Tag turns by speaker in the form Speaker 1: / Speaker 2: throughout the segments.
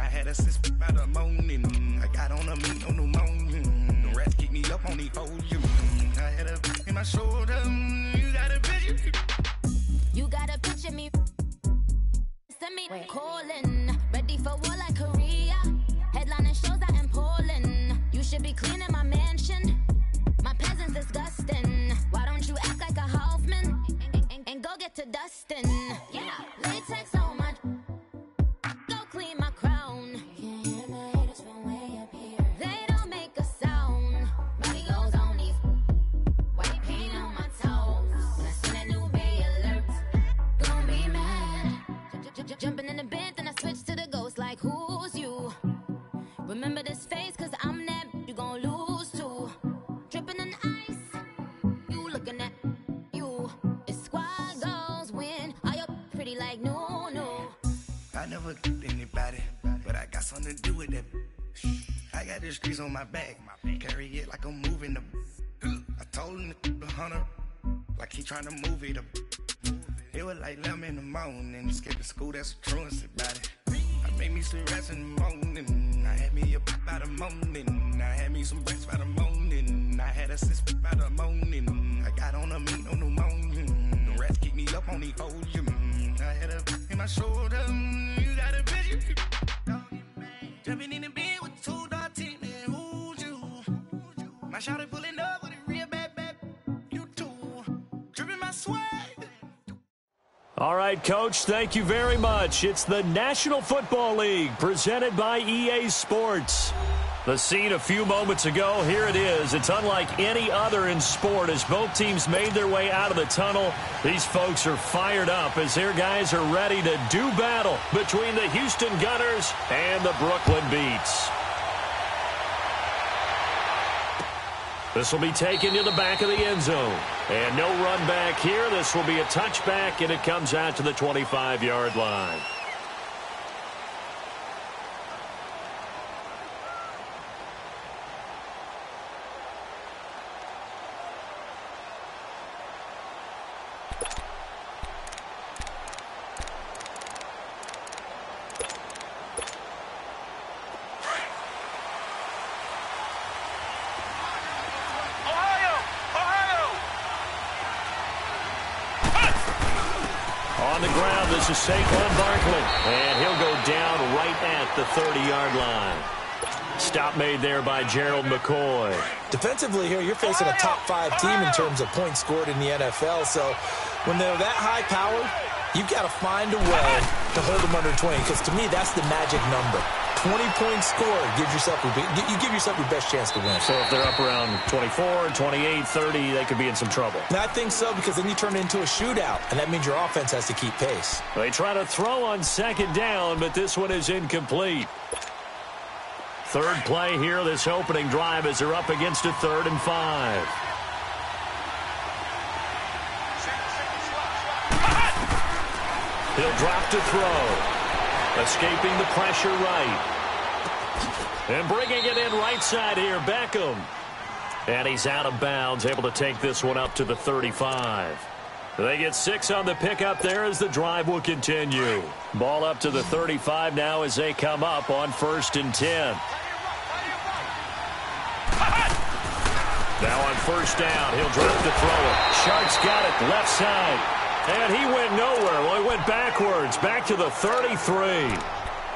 Speaker 1: had a sip by the morning. I got on a meat on the morning. The rats keep me up on these foliage. I had a in my shoulder. You got a picture.
Speaker 2: You got a picture me. Send me calling. Ready for war like Korea. Headlining shows out in Poland. You should be cleaning my mansion. My peasants disgusting. Why don't you act like a Hoffman and go get to dustin'? Yeah, latex on my. Go clean my crown. Can't hear my haters from way up here. They don't make a sound. Body goes on these. White paint on my toes. When I see that new bay alert, gonna be mad. Jumping in the bed, then I switch to the ghost like who's you? Remember this face, cause I'm that you gon' lose too. Dripping in ice, you looking at you. It's squad goals win. Are you pretty like no?
Speaker 1: I never did anybody, but I got something to do with that. I got the streets on my back, carry it like I'm moving the. I told him the hunter, like he trying to move it up. It was like 11 in the morning, skipping school, that's a truancy about it. I made me some rest in the morning, I had me up by the morning. I had me some breakfast by the morning, I had a sis by the morning. I got on a meat on the morning, the rats keep me up on these foliage. I had a in my shoulder, you got a picture. Jumping in the bed with 2 dark teeth, man, who's you? My shawty pulling up with a real bad, you too. Dripping my swag.
Speaker 3: All right, Coach, thank you very much. It's the National Football League presented by EA Sports. The scene a few moments ago, here it is. It's unlike any other in sport as both teams made their way out of the tunnel. These folks are fired up as their guys are ready to do battle between the Houston Gunners and the Brooklyn Beats. This will be taken to the back of the end zone. And no run back here. This will be a touchback, and it comes out to the 25-yard line. On the ground, this is Saquon Barkley, and he'll go down right at the 30-yard line. Stop made there by Gerald McCoy.
Speaker 4: Defensively here, you're facing a top-5 team in terms of points scored in the NFL, so when they're that high-powered, you've got to find a way to hold them under 20, because to me, that's the magic number. 20 points scored, you give yourself your best chance to win.
Speaker 3: So if they're up around 24, 28, 30, they could be in some trouble.
Speaker 4: And I think so, because then you turn it into a shootout, and that means your offense has to keep pace.
Speaker 3: They try to throw on second down, but this one is incomplete. Third play here, this opening drive, as they're up against a 3rd and 5. He'll drop to throw. Escaping the pressure right. And bringing it in right side here, Beckham. And he's out of bounds, able to take this one up to the 35. They get 6 on the pickup there as the drive will continue. Ball up to the 35 now as they come up on 1st and 10. Now on 1st down, he'll drop the throw. Sharks got it left side. And he went nowhere. Well, he went backwards, back to the 33.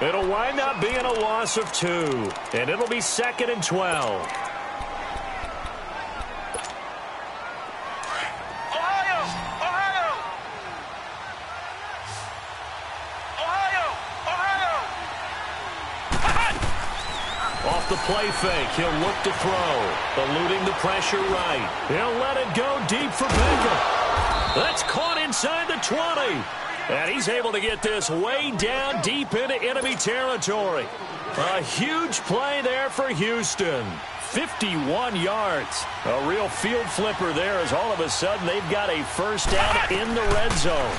Speaker 3: It'll wind up being a loss of 2. And it'll be 2nd and 12. Off the play fake, he'll look to throw. Eluding the pressure right. He'll let it go deep for Beckham. That's caught inside the 20. And he's able to get this way down deep into enemy territory. A huge play there for Houston. 51 yards. A real field flipper there as all of a sudden they've got a 1st down in the red zone.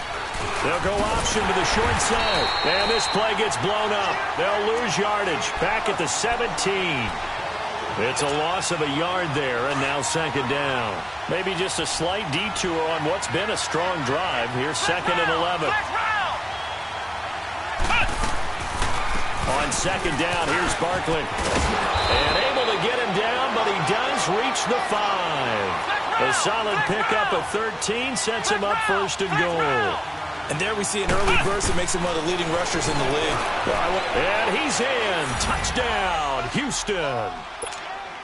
Speaker 3: They'll go option to the short side. And this play gets blown up. They'll lose yardage back at the 17. It's a loss of a yard there, and now 2nd down. Maybe just a slight detour on what's been a strong drive. Here's 2nd and 11. On on second down. Here's Barkley. And able to get him down, but he does reach the 5. A solid pickup of 13 sets him up first and goal.
Speaker 4: And there we see an early burst that makes him one of the leading rushers in the league.
Speaker 3: And he's in. Touchdown, Houston.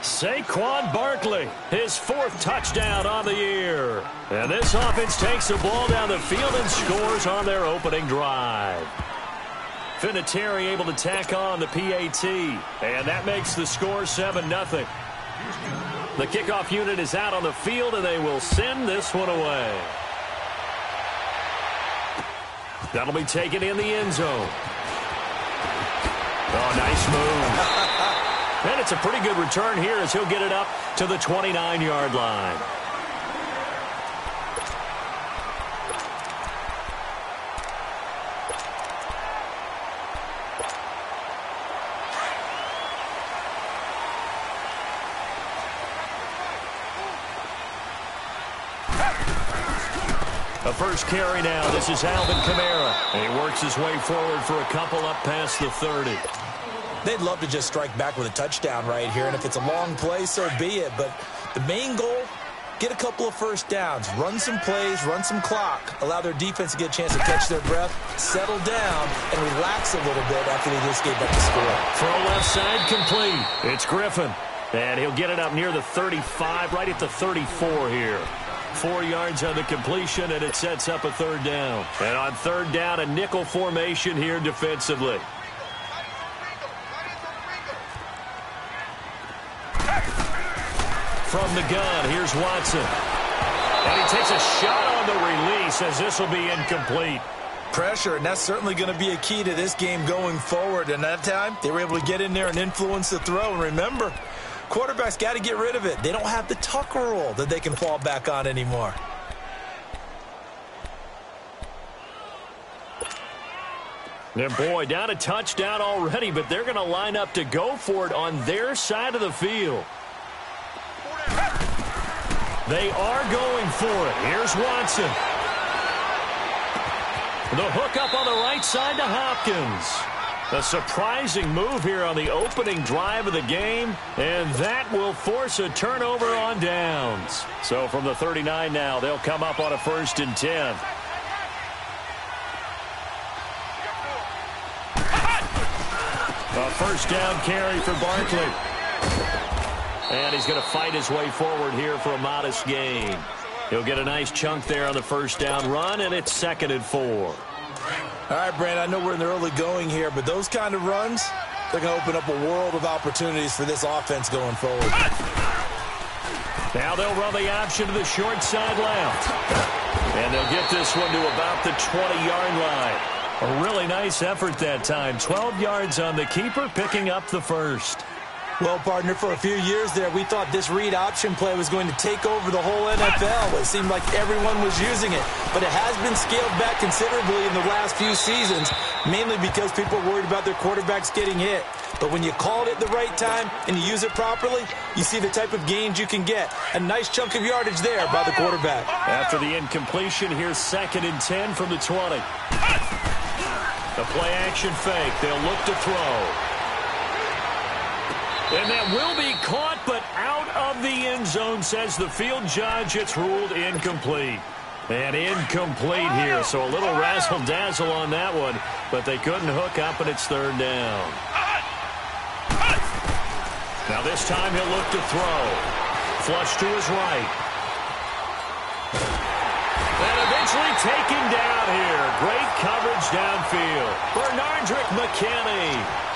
Speaker 3: Saquon Barkley, his 4th touchdown on the year. And this offense takes the ball down the field and scores on their opening drive. Vinatieri able to tack on the PAT. And that makes the score 7-0. The kickoff unit is out on the field, and they will send this one away. That'll be taken in the end zone. Oh, nice move. And it's a pretty good return here as he'll get it up to the 29-yard line. A first carry now. This is Alvin Kamara. And he works his way forward for a couple up past the 30.
Speaker 4: They'd love to just strike back with a touchdown right here, and if it's a long play, so be it. But the main goal, get a couple of first downs, run some plays, run some clock, allow their defense to get a chance to catch their breath, settle down, and relax a little bit after they just gave up the score.
Speaker 3: Throw left side complete. It's Griffin. And he'll get it up near the 35, right at the 34 here. 4 yards on the completion, and it sets up a third down. And on third down, a nickel formation here defensively. From the gun, here's Watson. And he takes a shot on the release as this will be incomplete.
Speaker 4: Pressure, and that's certainly going to be a key to this game going forward. And that time, they were able to get in there and influence the throw. And remember, quarterbacks got to get rid of it. They don't have the Tucker rule that they can fall back on anymore.
Speaker 3: And boy, down a touchdown already, but they're going to line up to go for it on their side of the field. They are going for it. Here's Watson. The hook up on the right side to Hopkins. A surprising move here on the opening drive of the game, and that will force a turnover on downs. So from the 39 now, they'll come up on a 1st and 10. A first down carry for Barkley. And he's going to fight his way forward here for a modest gain. He'll get a nice chunk there on the first down run, and it's 2nd and 4.
Speaker 4: All right, Brandon, I know we're in the early going here, but those kind of runs, they're going to open up a world of opportunities for this offense going forward.
Speaker 3: Now they'll run the option to the short side left. And they'll get this one to about the 20-yard line. A really nice effort that time. 12 yards on the keeper, picking up the first.
Speaker 4: Well, partner, for a few years there, we thought this read option play was going to take over the whole NFL. It seemed like everyone was using it. But it has been scaled back considerably in the last few seasons, mainly because people are worried about their quarterbacks getting hit. But when you call it at the right time and you use it properly, you see the type of gains you can get. A nice chunk of yardage there by the quarterback.
Speaker 3: After the incompletion, here's 2nd and 10 from the 20. The play-action fake. They'll look to throw. And that will be caught, but out of the end zone, says the field judge. It's ruled incomplete. And incomplete here, so a little razzle-dazzle on that one, but they couldn't hook up, and it's 3rd down. Now this time he'll look to throw. Flush to his right. And eventually taken down here. Great coverage downfield. Bernardrick McKinney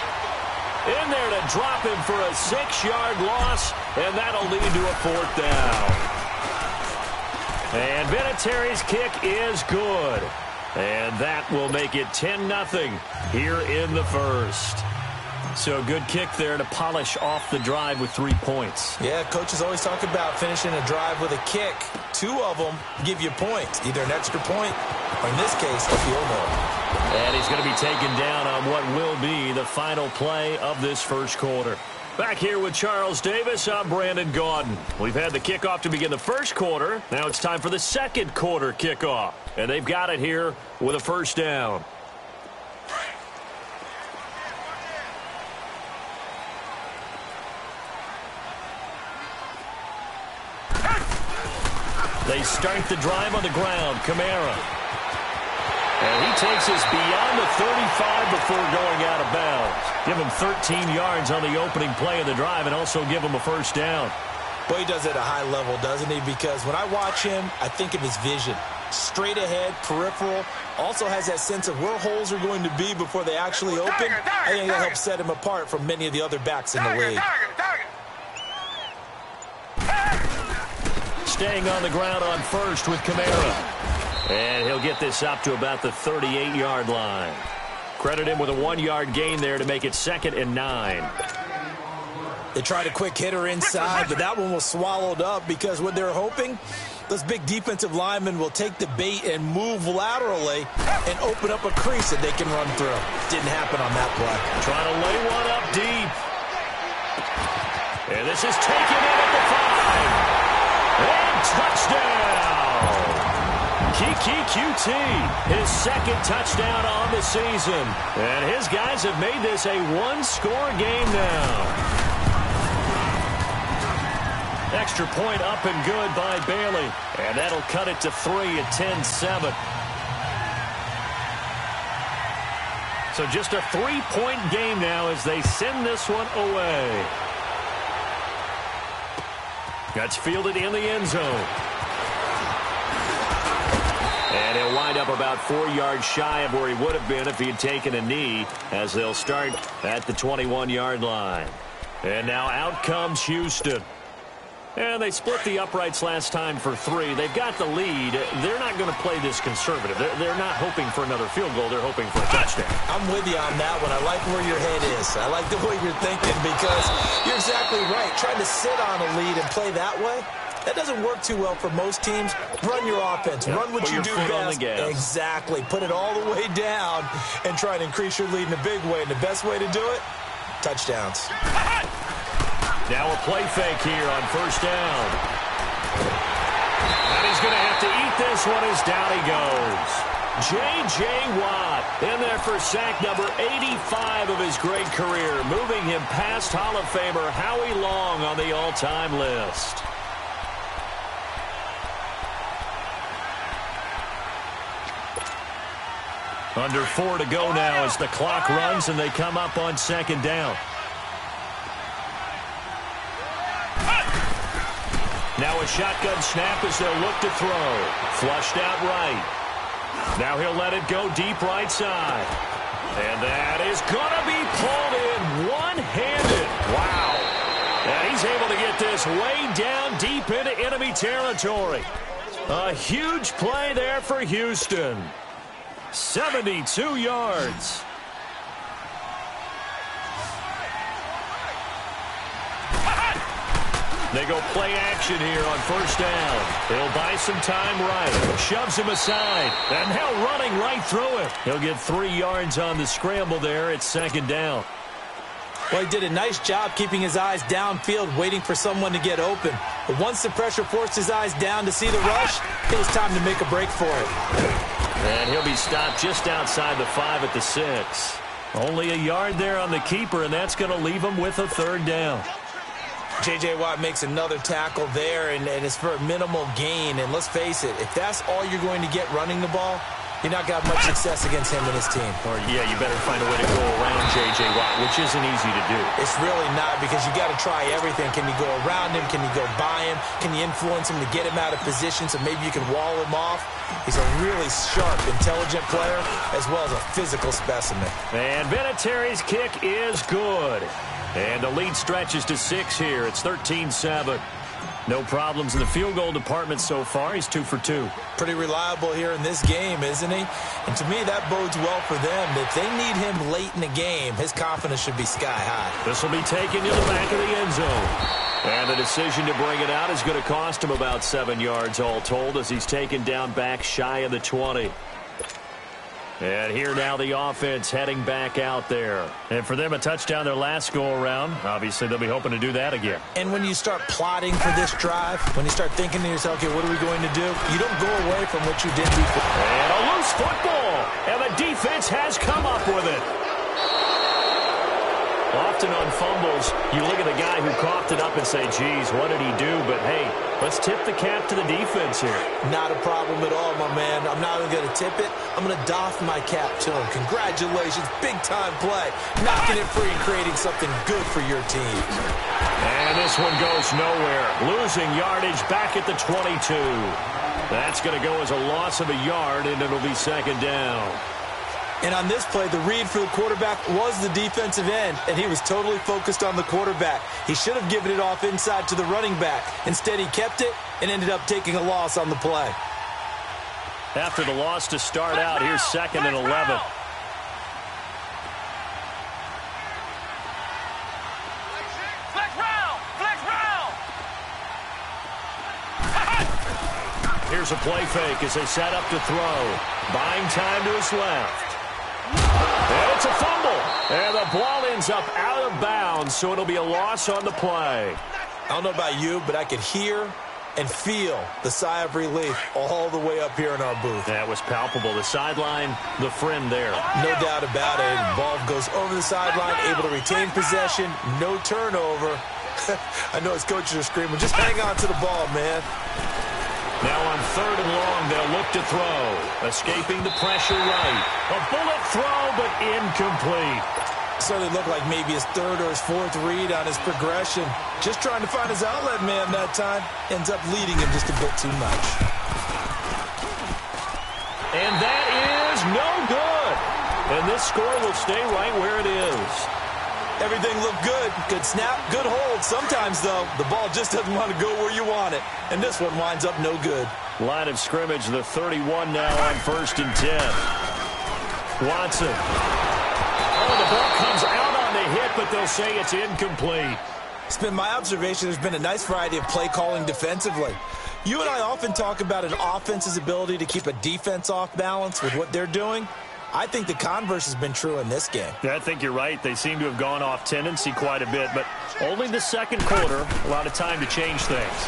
Speaker 3: in there to drop him for a 6-yard loss, and that'll lead to a 4th down. And Vinatieri's kick is good. And that will make it 10-0 here in the first. So good kick there to polish off the drive with 3 points.
Speaker 4: Yeah, coaches always talk about finishing a drive with a kick. 2 of them give you points, either an extra point or, in this case, a field goal.
Speaker 3: And he's going to be taken down on what will be the final play of this first quarter. Back here with Charles Davis, I'm Brandon Gaudin. We've had the kickoff to begin the first quarter. Now it's time for the second quarter kickoff. And they've got it here with a first down. They start the drive on the ground. Kamara. And he takes us beyond the 35 before going out of bounds. Give him 13 yards on the opening play of the drive and also give him a first down.
Speaker 4: Well, he does it at a high level, doesn't he? Because when I watch him, I think of his vision. Straight ahead, peripheral. Also has that sense of where holes are going to be before they actually open. I think that helps set him apart from many of the other backs in the league.
Speaker 3: Staying on the ground on first with Kamara. And he'll get this up to about the 38-yard line. Credit him with a 1-yard gain there to make it 2nd and 9.
Speaker 4: They tried a quick hitter inside, but that one was swallowed up because what they're hoping, those big defensive linemen will take the bait and move laterally and open up a crease that they can run through. Didn't happen on that play.
Speaker 3: Trying to lay one up deep. And this is taken in at the 5. And touchdown! Kiki QT, his 2nd touchdown on the season. And his guys have made this a 1-score game now. Extra point up and good by Bailey. And that'll cut it to 3 at 10-7. So just a 3-point game now as they send this one away. That's fielded in the end zone. And he'll wind up about 4 yards shy of where he would have been if he had taken a knee, as they'll start at the 21-yard line. And now out comes Houston. And they split the uprights last time for 3. They've got the lead. They're not going to play this conservative. They're not hoping for another field goal. They're hoping for a touchdown.
Speaker 4: I'm with you on that one. I like where your head is. I like the way you're thinking because you're exactly right. Trying to sit on a lead and play that way, that doesn't work too well for most teams. Run your offense. Yep. Run what you do best. Exactly. Put it all the way down and try and increase your lead in a big way. And the best way to do it, touchdowns.
Speaker 3: Now a play fake here on first down. And he's going to have to eat this one as down he goes. J.J. Watt in there for sack number 85 of his great career, moving him past Hall of Famer Howie Long on the all-time list. Under 4 to go now as the clock runs and they come up on 2nd down. Now a shotgun snap as they'll look to throw. Flushed out right. Now he'll let it go deep right side. And that is going to be pulled in one-handed. Wow. And he's able to get this way down deep into enemy territory. A huge play there for Houston. 72 yards. They go play action here on first down. He'll buy some time right. Shoves him aside. And now running right through it. He'll get 3 yards on the scramble there at 2nd down.
Speaker 4: Well, he did a nice job keeping his eyes downfield, waiting for someone to get open. But once the pressure forced his eyes down to see the rush, it was time to make a break for it.
Speaker 3: And he'll be stopped just outside the 5 at the 6. Only a yard there on the keeper, and that's going to leave him with a 3rd down.
Speaker 4: J.J. Watt makes another tackle there, and it's for a minimal gain. And let's face it, if that's all you're going to get running the ball, you're not going to have much success against him and his team.
Speaker 3: Or, yeah, you better find a way to go around J.J. Watt, which isn't easy to do.
Speaker 4: It's really not, because you got to try everything. Can you go around him? Can you go by him? Can you influence him to get him out of position so maybe you can wall him off? He's a really sharp, intelligent player, as well as a physical specimen.
Speaker 3: And Vinatieri's kick is good. And the lead stretches to 6 here. It's 13-7. No problems in the field goal department so far. He's 2 for 2.
Speaker 4: Pretty reliable here in this game, isn't he? And to me, that bodes well for them. If they need him late in the game, his confidence should be sky high.
Speaker 3: This will be taken to the back of the end zone. And the decision to bring it out is going to cost him about 7 yards all told as he's taken down back shy of the 20. And here now the offense heading back out there. And for them, a touchdown their last go-around. Obviously, they'll be hoping to do that again.
Speaker 4: And when you start plotting for this drive, when you start thinking to yourself, okay, what are we going to do? You don't go away from what you did before.
Speaker 3: And a loose football. And the defense has come up with it. Often on fumbles, you look at the guy who coughed it up and say, geez, what did he do? But, hey, let's tip the cap to the defense here.
Speaker 4: Not a problem at all, my man. I'm not even going to tip it. I'm going to doff my cap to him. Congratulations. Big-time play. Knocking it free and creating something good for your team.
Speaker 3: And this one goes nowhere. Losing yardage back at the 22. That's going to go as a loss of a yard, and it'll be second down.
Speaker 4: And on this play, the read for the quarterback was the defensive end, and he was totally focused on the quarterback. He should have given it off inside to the running back. Instead, he kept it and ended up taking a loss on the play.
Speaker 3: After the loss to start out, here's 2nd and 11. Here's a play fake as they set up to throw. Buying time to his left. And it's a fumble. And the ball ends up out of bounds, so it'll be a loss on the play.
Speaker 4: I don't know about you, but I could hear and feel the sigh of relief all the way up here in our booth.
Speaker 3: That was palpable. The sideline, the friend there.
Speaker 4: No doubt about it. Ball goes over the sideline, able to retain possession, no turnover. I know his coaches are screaming, just hang on to the ball, man.
Speaker 3: Now on 3rd and long, they'll look to throw. Escaping the pressure right. A bullet throw, but incomplete.
Speaker 4: So it looked like maybe his 3rd or his 4th read on his progression. Just trying to find his outlet man that time. Ends up leading him just a bit too much.
Speaker 3: And that is no good. And this score will stay right where it is.
Speaker 4: Everything looked good. Good snap, good hold. Sometimes, though, the ball just doesn't want to go where you want it. And this one winds up no good.
Speaker 3: Line of scrimmage, the 31 now on 1st and 10. Watson. Oh, the ball comes out on the hit, but they'll say it's incomplete.
Speaker 4: It's been my observation there's been a nice variety of play calling defensively. You and I often talk about an offense's ability to keep a defense off balance with what they're doing. I think the converse has been true in this game.
Speaker 3: Yeah, I think you're right. They seem to have gone off tendency quite a bit, but only the 2nd quarter, a lot of time to change things.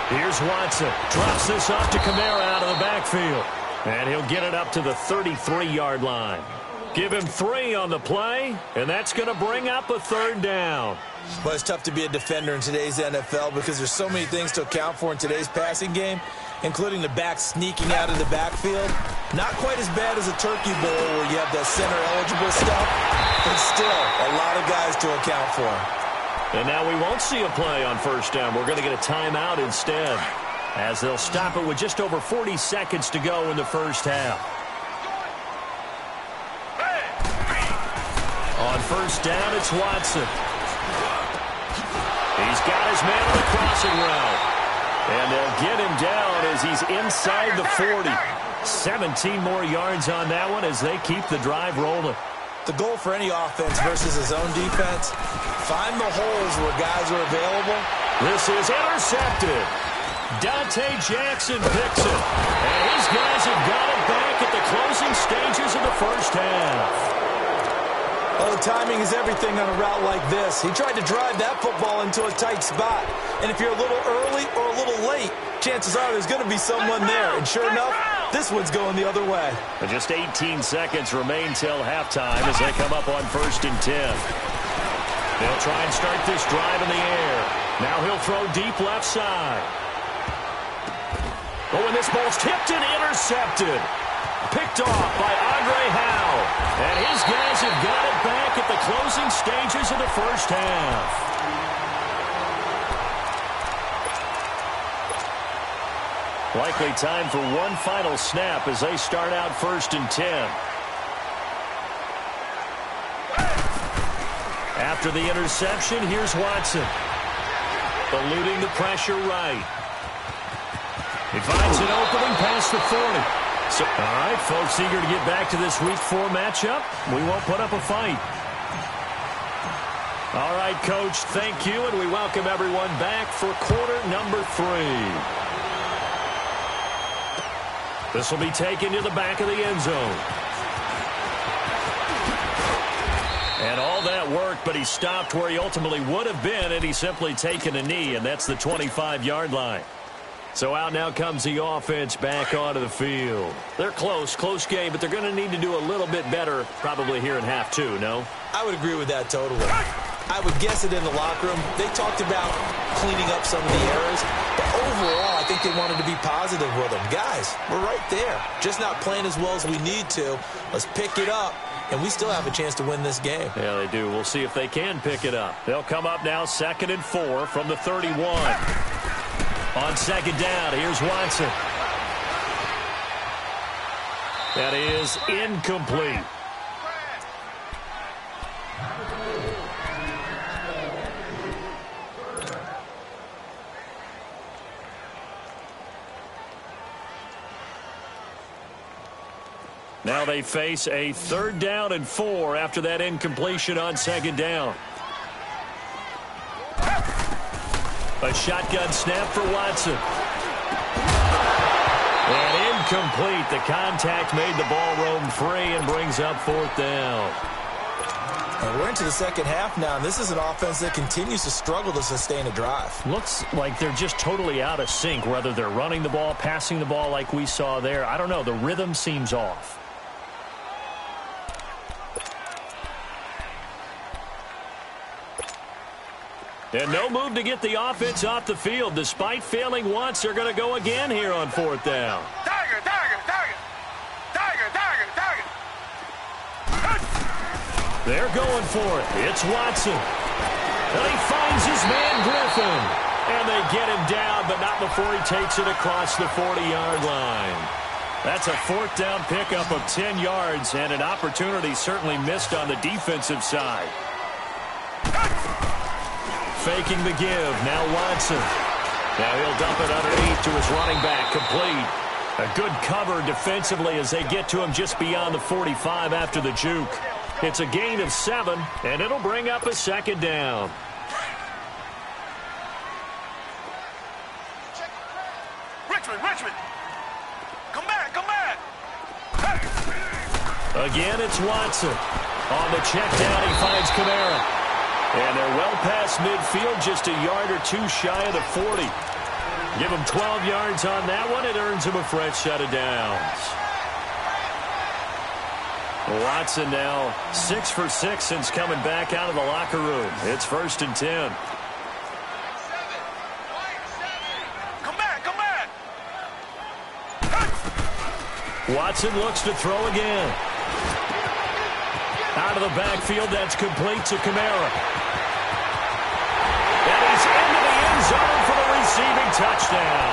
Speaker 3: Here's Watson. Drops this off to Kamara out of the backfield. And he'll get it up to the 33-yard line. Give him 3 on the play, and that's going to bring up a 3rd down.
Speaker 4: Well, it's tough to be a defender in today's NFL because there's so many things to account for in today's passing game, including the back sneaking out of the backfield. Not quite as bad as a turkey bowl where you have that center-eligible stuff, but still a lot of guys to account for.
Speaker 3: And now we won't see a play on 1st down. We're going to get a timeout instead, as they'll stop it with just over 40 seconds to go in the 1st half. On 1st down, it's Watson. He's got his man on the crossing route. And they'll get him down as he's inside the 40. 17 more yards on that one as they keep the drive rolling.
Speaker 4: The goal for any offense versus his own defense, find the holes where guys are available.
Speaker 3: This is intercepted. Dante Jackson picks it. And his guys have got it back at the closing stages of the 1st half.
Speaker 4: Oh, timing is everything on a route like this. He tried to drive that football into a tight spot. And if you're a little early or a little late, chances are there's going to be someone there. And sure enough, this one's going the other way.
Speaker 3: But just 18 seconds remain till halftime as they come up on 1st and 10. They'll try and start this drive in the air. Now he'll throw deep left side. Oh, and this ball's tipped and intercepted. Picked off by Andre Howe. And his guys have got it back at the closing stages of the 1st half. Likely time for one final snap as they start out 1st and 10. After the interception, here's Watson. Eluding the pressure right. He finds an opening past the 40. So, all right, folks, eager to get back to this Week 4 matchup. We won't put up a fight. All right, Coach, thank you, and we welcome everyone back for quarter number 3. This will be taken to the back of the end zone. And all that work, but he stopped where he ultimately would have been, and he's simply taken a knee, and that's the 25-yard line. So out now comes the offense back onto the field. They're close game, but they're going to need to do a little bit better probably here in half two, no?
Speaker 4: I would agree with that totally. I would guess it in the locker room. They talked about cleaning up some of the errors, but overall, I think they wanted to be positive with them. Guys, we're right there. Just not playing as well as we need to. Let's pick it up, and we still have a chance to win this game.
Speaker 3: Yeah, they do. We'll see if they can pick it up. They'll come up now 2nd and 4 from the 31. On 2nd down, here's Watson. That is incomplete. Now they face a 3rd down and 4 after that incompletion on 2nd down. A shotgun snap for Watson. And incomplete. The contact made the ball roam free and brings up 4th down.
Speaker 4: And we're into the second half now, and this is an offense that continues to struggle to sustain a drive.
Speaker 3: Looks like they're just totally out of sync, whether they're running the ball, passing the ball like we saw there. I don't know. The rhythm seems off. And no move to get the offense off the field. Despite failing once, they're going to go again here on 4th down.
Speaker 1: Tiger, tiger, tiger. Tiger, tiger, tiger.
Speaker 3: They're going for it. It's Watson. And he finds his man Griffin. And they get him down, but not before he takes it across the 40-yard line. That's a 4th down pickup of 10 yards, and an opportunity certainly missed on the defensive side. Faking the give. Now Watson. Now he'll dump it underneath to his running back. Complete. A good cover defensively as they get to him just beyond the 45 after the juke. It's a gain of 7, and it'll bring up a 2nd down.
Speaker 1: Richmond. Come back, come back.
Speaker 3: Again, it's Watson. On the check down, he finds Kamara. And they're well past midfield, just a yard or two shy of the 40. Give him 12 yards on that one. It earns him a fresh set of downs. Watson now 6 for 6 since coming back out of the locker room. It's 1st and 10.
Speaker 1: Come back.
Speaker 3: Watson looks to throw again. Out of the backfield, that's complete to Kamara. And he's into the end zone for the receiving touchdown.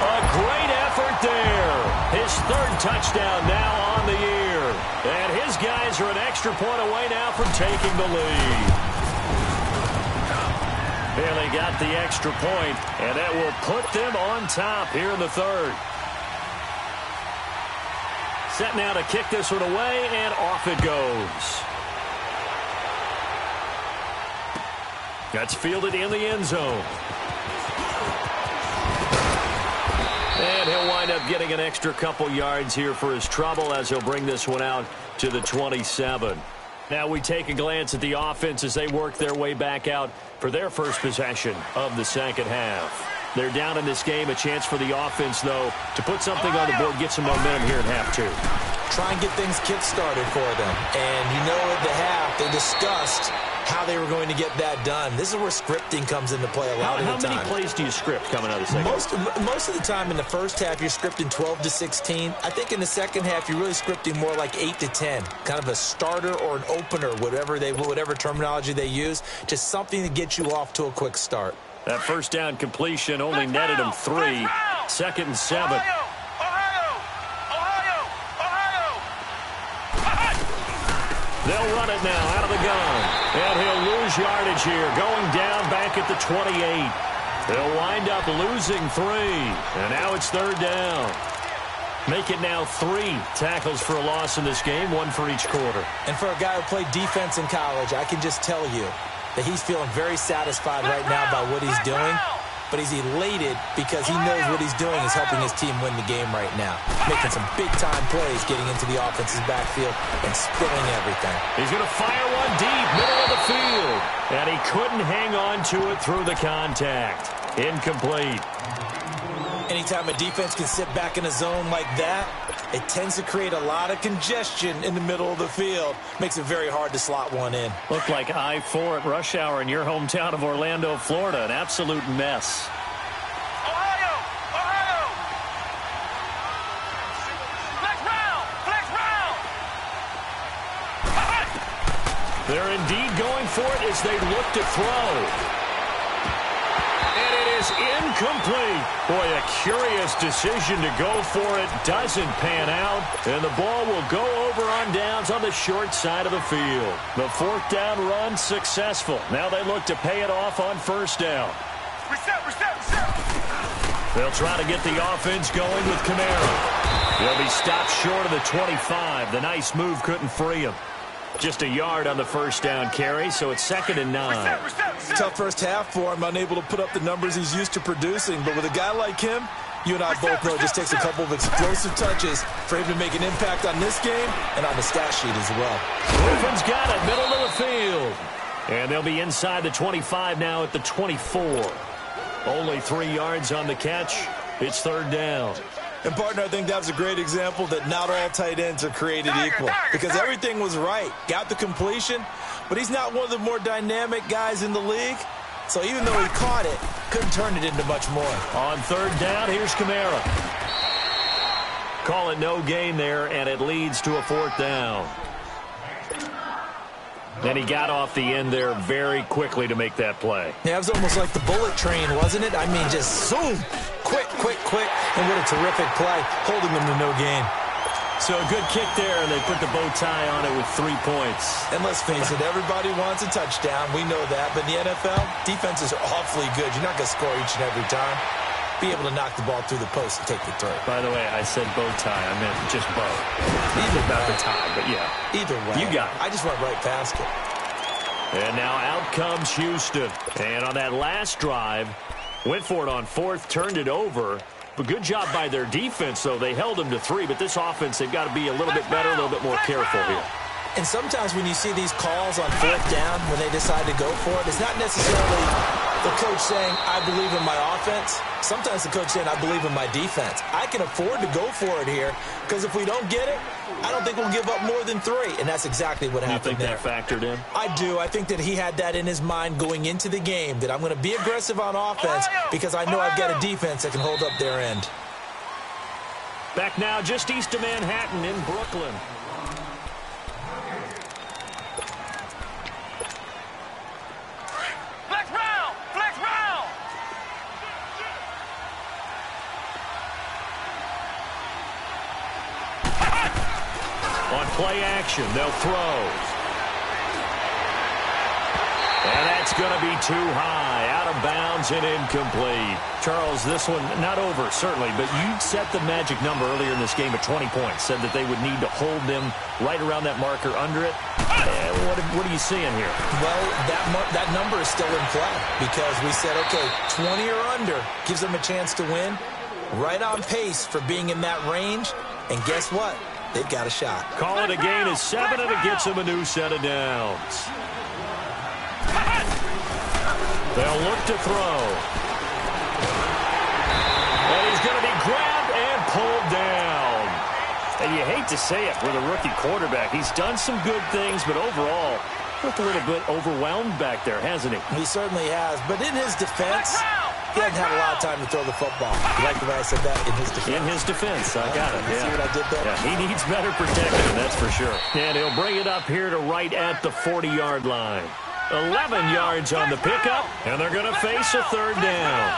Speaker 3: A great effort there. His 3rd touchdown now on the year. And his guys are an extra point away now from taking the lead. And they got the extra point, and that will put them on top here in the 3rd. Set now to kick this one away, and off it goes. That's fielded in the end zone. And he'll wind up getting an extra couple yards here for his trouble as he'll bring this one out to the 27. Now we take a glance at the offense as they work their way back out for their first possession of the second half. They're down in this game. A chance for the offense, though, to put something on the board, get some momentum here in half two.
Speaker 4: Try and get things kick-started for them. And you know at the half, they discussed how they were going to get that done. This is where scripting comes into play a lot of the time.
Speaker 3: How many plays do you script coming out of the second half?
Speaker 4: Most of the time in the first half, you're scripting 12 to 16. I think in the second half, you're really scripting more like 8 to 10. Kind of a starter or an opener, whatever terminology they use. Just something to get you off to a quick start.
Speaker 3: That first down completion only netted him 3. 2nd and 7. They'll run it now out of the gun. And he'll lose yardage here. Going down back at the 28. They'll wind up losing 3. And now it's 3rd down. Make it now 3 tackles for a loss in this game, 1 for each quarter.
Speaker 4: And for a guy who played defense in college, I can just tell you that he's feeling very satisfied right now by what he's doing. But he's elated because he knows what he's doing is helping his team win the game right now. Making some big-time plays, getting into the offense's backfield and spilling everything.
Speaker 3: He's going to fire one deep, middle of the field. And he couldn't hang on to it through the contact. Incomplete.
Speaker 4: Anytime a defense can sit back in a zone like that, it tends to create a lot of congestion in the middle of the field. Makes it very hard to slot one in.
Speaker 3: Looked like I-4 at rush hour in your hometown of Orlando, Florida. An absolute mess.
Speaker 5: Ohio! Ohio! Flex round!
Speaker 3: They're indeed going for it as they look to throw. And it is incomplete. Boy, a curious decision to go for it. Doesn't pan out. And the ball will go over on downs on the short side of the field. The fourth down run successful. Now they look to pay it off on first down.
Speaker 5: Reset!
Speaker 3: They'll try to get the offense going with Kamara. He'll be stopped short of the 25. The nice move couldn't free him. Just a yard on the first down carry, so it's 2nd and 9.
Speaker 4: Tough first half for him, unable to put up the numbers he's used to producing. But with a guy like him, you and I both know it just takes a couple of explosive touches for him to make an impact on this game and on the stat sheet as well.
Speaker 3: Griffin's got it, middle of the field. And they'll be inside the 25 now at the 24. Only 3 yards on the catch. It's 3rd down.
Speaker 4: And, partner, I think that was a great example that not all tight ends are created equal. Because everything was right. Got the completion, but he's not one of the more dynamic guys in the league. So even though he caught it, couldn't turn it into much more.
Speaker 3: On 3rd down, here's Kamara. Call it no gain there, and it leads to a 4th down. And he got off the end there very quickly to make that play.
Speaker 4: Yeah, it was almost like the bullet train, wasn't it? I mean, just zoom, quick. And what a terrific play, holding them to no gain.
Speaker 3: So a good kick there, and they put the bow tie on it with 3 points.
Speaker 4: And let's face it, everybody wants a touchdown. We know that. But in the NFL, defenses are awfully good. You're not going to score each and every time. Be able to knock the ball through the post and take the throw.
Speaker 3: By the way, I said bow tie. I meant just bow.
Speaker 4: Either
Speaker 3: about
Speaker 4: way.
Speaker 3: the tie, but yeah.
Speaker 4: Either way.
Speaker 3: You got it.
Speaker 4: I just went right past it.
Speaker 3: And now out comes Houston. And on that last drive, went for it on 4th, turned it over. But good job by their defense, though. They held them to 3, but this offense, they've got to be a little bit better, a little bit more careful here.
Speaker 4: And sometimes when you see these calls on 4th down, when they decide to go for it, it's not necessarily the coach saying, I believe in my offense. Sometimes the coach saying, I believe in my defense. I can afford to go for it here, because if we don't get it, I don't think we'll give up more than 3. And that's exactly what happened there.
Speaker 3: You think that factored in?
Speaker 4: I do. I think that he had that in his mind going into the game, that I'm going to be aggressive on offense because I know I've got a defense that can hold up their end.
Speaker 3: Back now just east of Manhattan in Brooklyn.
Speaker 5: Flex round!
Speaker 3: On play action, they'll throw. And that's going to be too high, out of bounds and incomplete. Charles, this one not over, certainly, but you set the magic number earlier in this game at 20 points, said that they would need to hold them right around that marker under it. What are you seeing here?
Speaker 4: Well, that number is still in play because we said, okay, 20 or under gives them a chance to win. Right on pace for being in that range. And guess what? They've got a shot.
Speaker 3: Call it a gain of 7, and it gets them a new set of downs. They'll look to throw. And he's going to be grabbed and pulled down. And you hate to say it with a rookie quarterback. He's done some good things, but overall, looked a little bit overwhelmed back there, hasn't he?
Speaker 4: He certainly has. But in his defense, he hasn't had a lot of time to throw the football. You like the way I said that? In his defense.
Speaker 3: In his defense. I got it.
Speaker 4: See what I did there?
Speaker 3: Yeah, he needs better protection, that's for sure. And he'll bring it up here to right at the 40-yard line. 11 yards on the pickup, and they're going to face a 3rd down.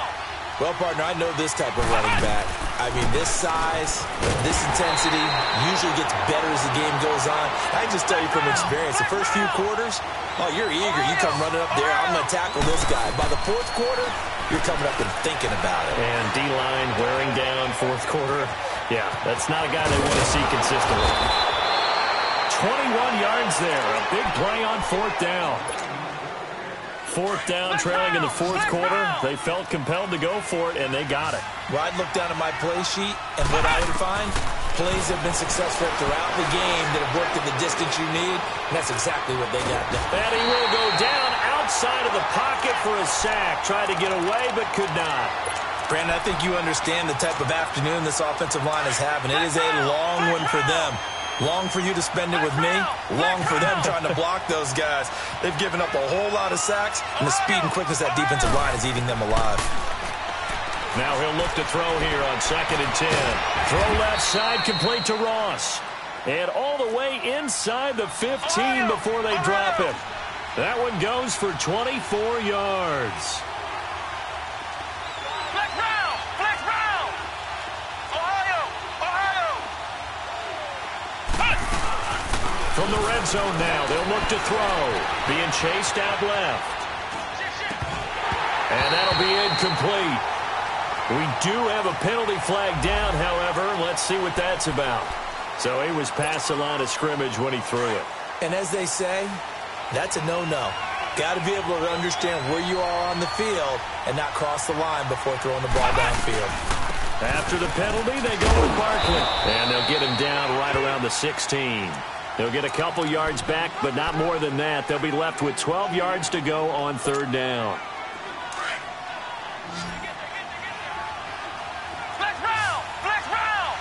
Speaker 4: Well, partner, I know this type of running back. I mean, this size, this intensity usually gets better as the game goes on. I can just tell you from experience, the first few quarters, oh, you're eager. You come running up there, I'm going to tackle this guy. By the 4th quarter, you're coming up and thinking about it.
Speaker 3: And D-line wearing down 4th quarter. Yeah, that's not a guy they want to see consistently. 21 yards there. A big play on 4th down. 4th down, trailing in the 4th quarter. They felt compelled to go for it, and they got it.
Speaker 4: Well, I'd look down at my play sheet, and what I would find, plays have been successful throughout the game that have worked at the distance you need, and that's exactly what they got done.
Speaker 3: And he will go down outside of the pocket for a sack. Tried to get away, but could not.
Speaker 4: Brandon, I think you understand the type of afternoon this offensive line is having. It is a long one for them. Long for you to spend it with me. Long for them trying to block those guys. They've given up a whole lot of sacks, and the speed and quickness of that defensive line is eating them alive.
Speaker 3: Now he'll look to throw here on 2nd and 10. Throw left side, complete to Ross. And all the way inside the 15 before they drop him. That one goes for 24 yards.
Speaker 5: Flex round! Flex round! Ohio! Ohio!
Speaker 3: From the red zone now, they'll look to throw. Being chased out left. And that'll be incomplete. We do have a penalty flag down, however. Let's see what that's about. So he was past the line of scrimmage when he threw it.
Speaker 4: And as they say, that's a no-no. Got to be able to understand where you are on the field and not cross the line before throwing the ball downfield.
Speaker 3: After the penalty, they go with Barkley. And they'll get him down right around the 16. They'll get a couple yards back, but not more than that. They'll be left with 12 yards to go on 3rd down.
Speaker 5: Flex round! Flex round!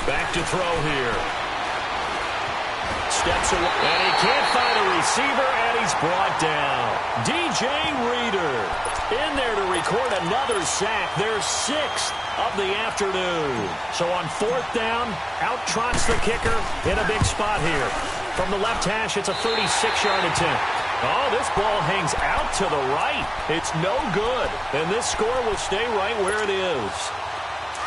Speaker 3: Back to throw here. Steps away, and he can't find a receiver, and he's brought down. DJ Reader in there to record another sack. Their 6th of the afternoon. So on 4th down, out trots the kicker in a big spot here. From the left hash, it's a 36-yard attempt. Oh, this ball hangs out to the right. It's no good, and this score will stay right where it is.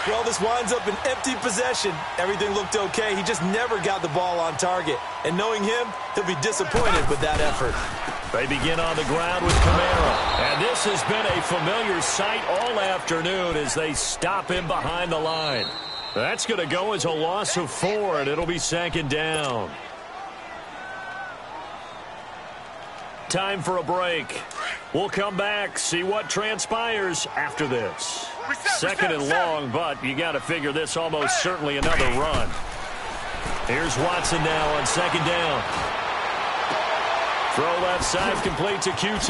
Speaker 4: Well, this winds up an empty possession. Everything looked okay. He just never got the ball on target. And knowing him, he'll be disappointed with that effort.
Speaker 3: They begin on the ground with Kamara. And this has been a familiar sight all afternoon as they stop him behind the line. That's going to go as a loss of 4, and it'll be 2nd down. Time for a break. We'll come back, see what transpires after this. 2nd and long, but you got to figure this almost certainly another run. Here's Watson now on 2nd down. Throw left side, complete to QT.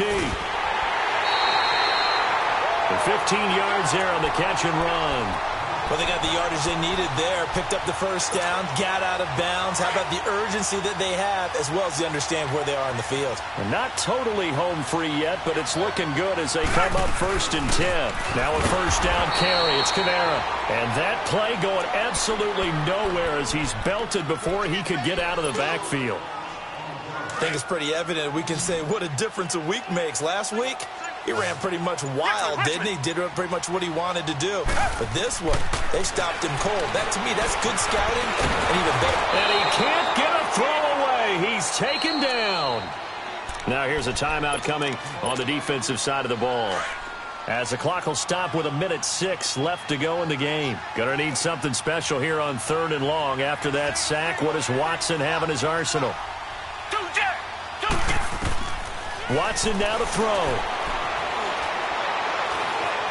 Speaker 3: The 15 yards there on the catch and run.
Speaker 4: Well, they got the yardage they needed there, picked up the 1st down, got out of bounds. How about the urgency that they have, as well as they understand where they are in the field?
Speaker 3: And not totally home free yet, but it's looking good as they come up 1st and 10. Now a 1st down carry. It's Kamara. And that play going absolutely nowhere as he's belted before he could get out of the backfield.
Speaker 4: I think it's pretty evident. We can say what a difference a week makes. Last week, he ran pretty much wild, didn't he? Did pretty much what he wanted to do. But this one, they stopped him cold. That, to me, that's good scouting and even better.
Speaker 3: And he can't get a throw away. He's taken down. Now here's a timeout coming on the defensive side of the ball. As the clock will stop with 1:06 left to go in the game. Gonna need something special here on 3rd and long. After that sack, what does Watson have in his arsenal? Watson now to throw.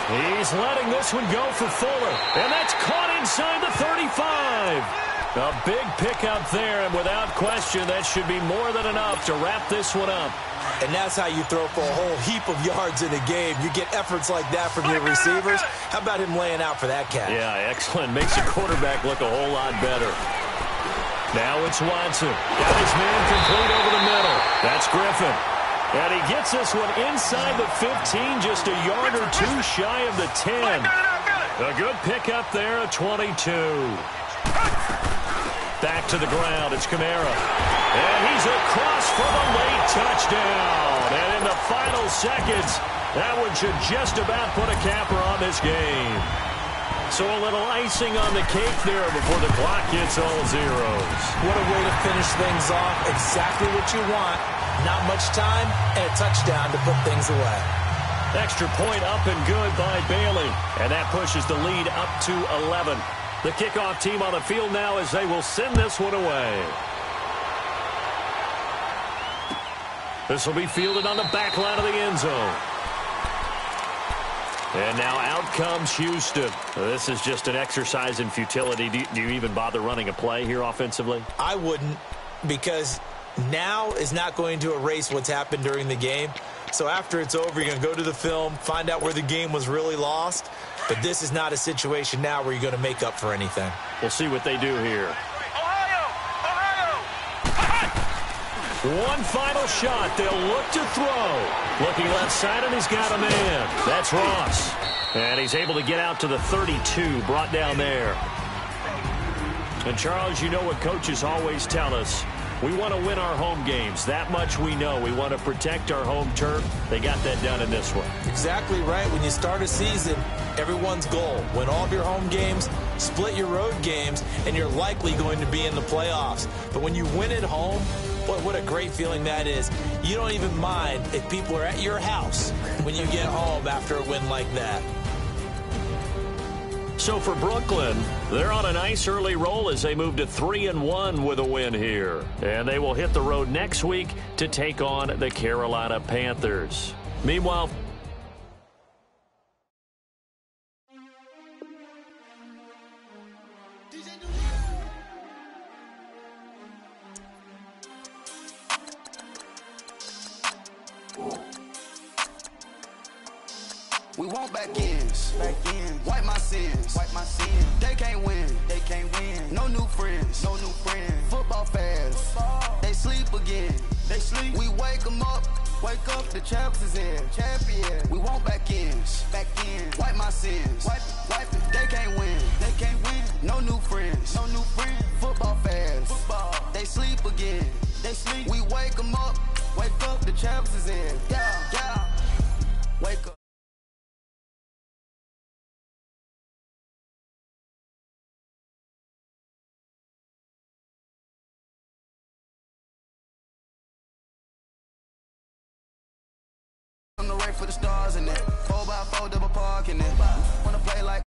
Speaker 3: He's letting this one go for Fuller. And that's caught inside the 35. A big pickup there, and without question, that should be more than enough to wrap this one up.
Speaker 4: And that's how you throw for a whole heap of yards in a game. You get efforts like that from your receivers. How about him laying out for that catch?
Speaker 3: Yeah, excellent. Makes the quarterback look a whole lot better. Now it's Watson. Got his man complete over the middle. That's Griffin. And he gets this one inside the 15, just a yard or two shy of the 10. A good pickup there, a 22. Back to the ground, it's Kamara. And he's across for the late touchdown. And in the final seconds, that one should just about put a capper on this game. So a little icing on the cake there before the clock gets all zeros.
Speaker 4: What a way to finish things off. Exactly what you want. Not much time and a touchdown to put things away.
Speaker 3: Extra point up and good by Bailey. And that pushes the lead up to 11. The kickoff team on the field now as they will send this one away. This will be fielded on the back line of the end zone. And now out comes Houston. This is just an exercise in futility. Do you even bother running a play here offensively?
Speaker 4: I wouldn't, because now is not going to erase what's happened during the game. So after it's over, you're going to go to the film, find out where the game was really lost. But this is not a situation now where you're going to make up for anything.
Speaker 3: We'll see what they do here. One final shot. They'll look to throw. Looking left side, and he's got a man. That's Ross. And he's able to get out to the 32, brought down there. And, Charles, you know what coaches always tell us. We want to win our home games. That much we know. We want to protect our home turf. They got that done in this one.
Speaker 4: Exactly right. When you start a season, everyone's goal: win all of your home games, split your road games, and you're likely going to be in the playoffs. But when you win at home, boy, what a great feeling that is. You don't even mind if people are at your house when you get home after a win like that.
Speaker 3: So for Brooklyn, they're on a nice early roll as they move to 3-1 with a win here. And they will hit the road next week to take on the Carolina Panthers. Meanwhile,
Speaker 1: We want back ends. Wipe my sins. They can't win. No new friends. Football fans. They sleep again. We wake them up. The champs is here. We want back ends. Wipe my sins. Wipe it. They can't win. No new friends. Football fans. They sleep again. We wake them up. The champs is here. Yeah. Wake up. On the right for the stars in that 4x4 double parking it. Wanna play like